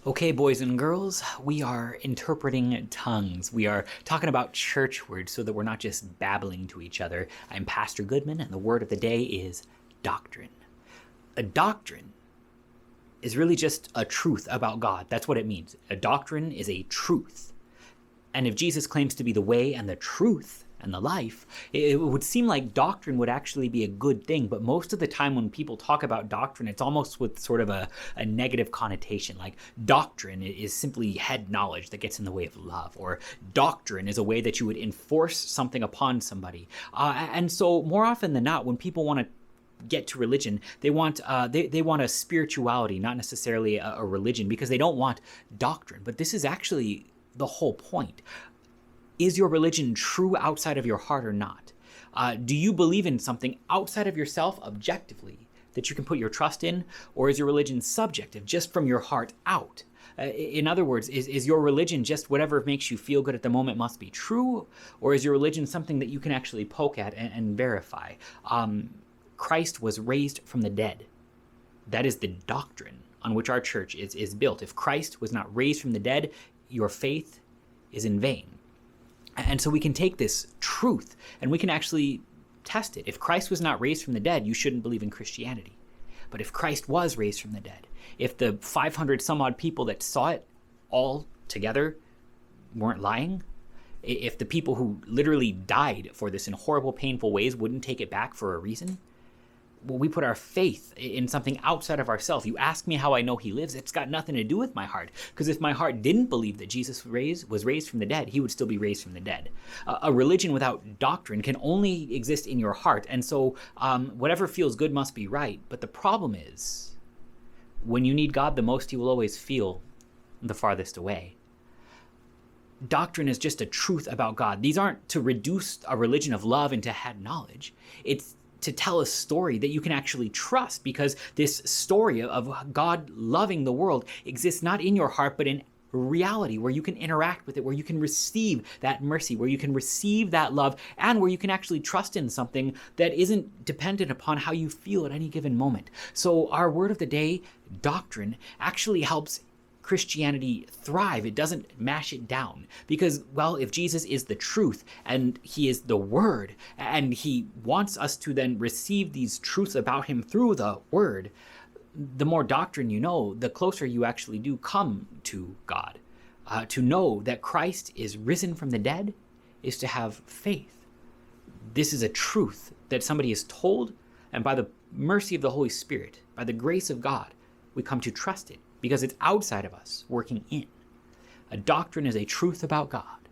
Okay, boys and girls, we are interpreting tongues. We are talking about church words so that we're not just babbling to each other. I'm Pastor Goodman, and the word of the day is doctrine. A doctrine is really just a truth about God. That's what it means. A doctrine is a truth. And if Jesus claims to be the way and the truth and the life, it would seem like doctrine would actually be a good thing. But most of the time when people talk about doctrine, it's almost with sort of a negative connotation. Like doctrine is simply head knowledge that gets in the way of love, or doctrine is a way that you would enforce something upon somebody. And so more often than not, when people want to get to religion, they want a spirituality, not necessarily a religion, because they don't want doctrine. But this is actually the whole point. Is your religion true outside of your heart or not? Do you believe in something outside of yourself objectively that you can put your trust in? Or is your religion subjective, just from your heart out? In other words, is your religion just whatever makes you feel good at the moment must be true? Or is your religion something that you can actually poke at and verify? Christ was raised from the dead. That is the doctrine on which our church is built. If Christ was not raised from the dead, your faith is in vain. And so we can take this truth and we can actually test it. If Christ was not raised from the dead, you shouldn't believe in Christianity. But if Christ was raised from the dead, if the 500 some odd people that saw it all together weren't lying, if the people who literally died for this in horrible, painful ways wouldn't take it back for a reason, well, we put our faith in something outside of ourselves. You ask me how I know he lives, it's got nothing to do with my heart. Because if my heart didn't believe that Jesus was raised from the dead, he would still be raised from the dead. A religion without doctrine can only exist in your heart. And so whatever feels good must be right. But the problem is, when you need God the most, you will always feel the farthest away. Doctrine is just a truth about God. These aren't to reduce a religion of love into head knowledge. It's to tell a story that you can actually trust, because this story of God loving the world exists not in your heart, but in reality, where you can interact with it, where you can receive that mercy, where you can receive that love, and where you can actually trust in something that isn't dependent upon how you feel at any given moment. So our word of the day, doctrine, actually helps Christianity thrive. It doesn't mash it down, because, well, if Jesus is the truth and he is the word, and he wants us to then receive these truths about him through the word, the more doctrine you know, the closer you actually do come to God. To know that Christ is risen from the dead is to have faith. This is a truth that somebody is told, and by the mercy of the Holy Spirit, by the grace of God, we come to trust it, because it's outside of us, working in. A doctrine is a truth about God.